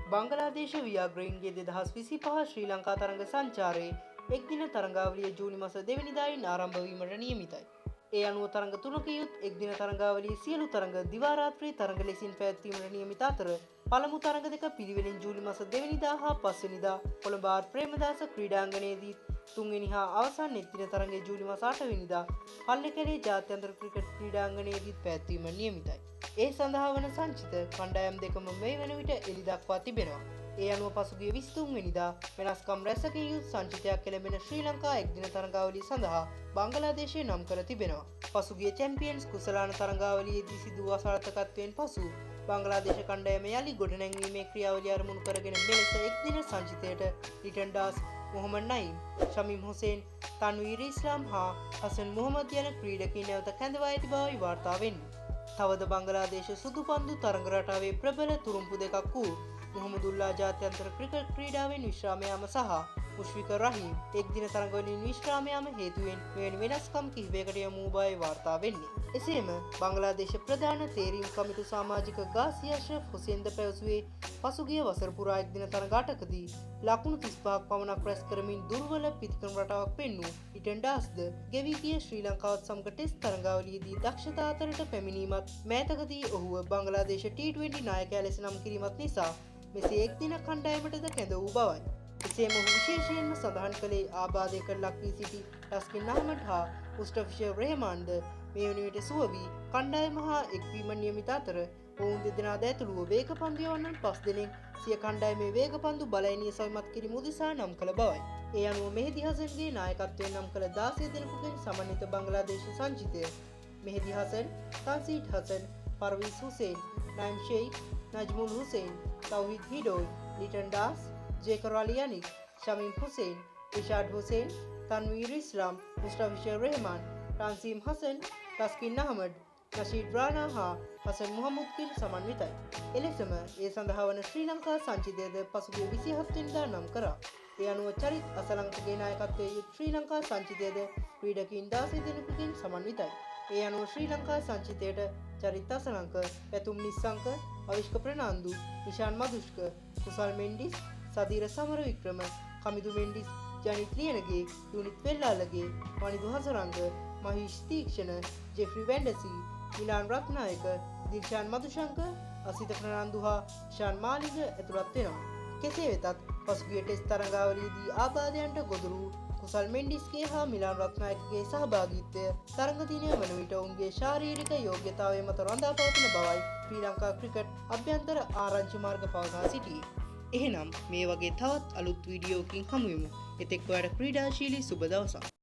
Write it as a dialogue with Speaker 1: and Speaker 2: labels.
Speaker 1: බංගලාදේශ ව්‍යාග්‍රයින්ගේ 2025 ශ්‍රී ලංකා තරඟ සංචාරයේ එක්දින තරඟාවලිය ජූනි මාස 2 වෙනිදායින් ආරම්භ වීමට නියමිතයි. ඒ අනුව තරඟ තුනක යුත් එක්දින තරඟාවලියේ සියලු තරඟ දිවා රාත්‍රී තරඟ ලෙසින් පැවැත්වීමට නියමිත අතර පළමු තරඟ දෙක පිළිවෙලින් ජූලි මාස 2 වෙනිදා හා 5 වෙනිදා කොළඹ ආර් ප්‍රේමදාස ක්‍රීඩාංගණයේදී තුන්වෙනි හා අවසන් එක්දින තරඟය ජූලි මාස 8 වෙනිදා පල්ලේකැලේ ජාත්‍යන්තර ක්‍රිකට් ක්‍රීඩාංගණයේදී පැවැත්වීමට නියමිතයි. ඒ සඳහා වන සංචිත කණ්ඩායම් දෙකම මේ වන විට එළි දක්වා තිබෙනවා. ඒ අනුව පසුගිය 23 වෙනිදා වෙනස්කම් රැසකින් යුත් සංචිතයක් එළඹෙන ශ්‍රී ලංකා එක්දින තරඟාවලිය සඳහා බංගලාදේශය නම් කර තිබෙනවා. පසුගිය චැම්පියන්ස් කුසලාන තරඟාවලියේදී සිදු වූ අසාර්ථකත්වයෙන් පසු බංගලාදේශ කණ්ඩායම යලි ගොඩනැංවීමේ ක්‍රියාවලිය අරමුණු කරගෙන මෙලෙස එක්දින සංචිතයට ලිටන් ඩාස්, මොහමඩ් නයිම්, ෂමීම් හුසේන්, තන්වීර් ඉස්ලාම් හා හසන් මොහමඩ් යන ක්‍රීඩකයින් නැවත කැඳවා ඇති බවයි වාර්තා වෙන්නේ. තවද බංගලාදේශ සුදු පන්දු තරඟ රටාවේ ප්‍රබල තුරුම්පු දෙකක් වූ මුහමදුල්ලා ජාත්‍යන්තර ක්‍රිකට් ක්‍රීඩාවෙන් විශ්‍රාම යාම සහ මුෂ්ෆිකර් රහීම් එක්දින තරඟවලින් විශ්‍රාම යාම හේතුවෙන් මෙවැනි වෙනස්කම් කිහිපයකට යොමු වූ බවයි වාර්තා වෙන්නේ. එසේම බංගලාදේශ ප්‍රධාන තේරීම් කමිටු සමාජික ගාසි අෂ්රෆ් හුසේන්ද පැවසුවේ පසුගිය වසර පුරා එක්දින තරඟ 8කදී ලකුණු 35ක් පමණක් රැස් කරමින් දුර්වල පිතිකරන රටාවක් පෙන්වූ ලිටන් ඩාස්ද ගෙවී ගිය ශ්‍රී ලංකාවත් සමග ටෙස්ට් තරඟාවලියේදී දක්ෂතා අතරට පැමිණීමත් මෑතකදී ඔහුව බංගලාදේශ T20 නායකයා ලෙස නම් කිරීමත් නිසා මෙසේ එක්දින කණ්ඩායමටද කැඳ වූ බවයි. එසේම ඔහු විශේෂයෙන්ම සඳහන් කළේ ආබාධයකට ලක් වී සිටි ටස්කින් අහ්මඩ් හා මුස්ටෆිෂර් රෙහමාන්ද මේ වන විට සුව වී කණ්ඩායම හා එක්වීම නියමිත අතර ඔවුන් දෙදෙනාද ඇතුළුව වේගපන්දු යවන්නන් 5 දෙනෙක් සිය කණ්ඩායමේ වේගපන්දු බලයනීය සවිමත් කිරීම උදෙසා නම් කළ බවයි. ඒ අනුව මෙහෙදි හසන්ගේ නායකත්වයෙන් නම් කළ 16 දෙනෙකුගෙන් සමන්විත බංගලාදේශ සංචිතය මෙහෙදි හසන්, තන්සීඩ් හසන්, පර්වීස් හුසේන්, නයිම් ෂෙයික්, නජ්මුල් හුසේන්, තෞහිද් හිඩෝයි, ලිටන් ඩාස්, ජේකර් අලි අනික්, ෂමීම් හුසේන්, ඉෂාඩ් හුසේන්, තන්වීර් ඉස්ලාම්, මුස්ටෆිෂර් රෙහමාන්, ටන්සීම් හසන්, තස්කින් අහමඩ්, නෂීඩ් රානා හා හසන් මොහමුද්කින් සමන්විතයි. එලෙසම ඒ සඳහා වන ශ්‍රී ලංකා සංචිතයද පසුගිය 27 වෙනිදා නම් කරා. ඒ අනුව චරිත් අසලංකගේ නායකත්වයේ යුත් ශ්‍රී ලංකා සංචිතයද ක්‍රීඩකයින් 16 දෙනෙකුගෙන් සමන්විතයි. ඒ අනුව ශ්‍රී ලංකා සංචිතයට චරිත් අසලංක, පැතුම් නිස්සංක, අවිෂ්ක ප්‍රනාන්දු, නිෂාන් මදුෂ්ක, කුසල් මෙන්ඩිස්, සදීර සමරවික්‍රම, කමිදු මෙන්ඩිස්, ජනිත් ලියනගේ, යුනිත් වෙල්ලාලගේ, වනිදු හසරංග, මහීෂ් තීක්ෂණ, ජෙෆ්රි වැන්ඩසි, මිලාන් රත්නායක, දිල්ෂාන් මදුශංක, අසිත ප්‍රනාන්දු හා ෂාන් මාලිග ඇතුළත් වෙනවා. කෙසේ වෙතත් පසුගිය ටෙස්ට් තරඟාවලියේදී ආබාධයන්ට ගොදුරු කුසල් මෙන්ඩිස්ගේ හා මිලාන් රත්නායකගේ සහභාගීත්වය තරඟ දිනය වන විට ඔවුන්ගේ ශාරීරික යෝග්‍යතාවය මත රඳා පවතින බවයි ශ්‍රී ලංකා ක්‍රිකට් අභ්‍යන්තර ආරංචි මාර්ග පවසා සිටියේ. එහෙනම් මේ වගේ තවත් අලුත් වීඩියෝකින් හමුවෙමු. එතෙක් ඔයාලට ක්‍රීඩාශීලී සුබ දවසක්.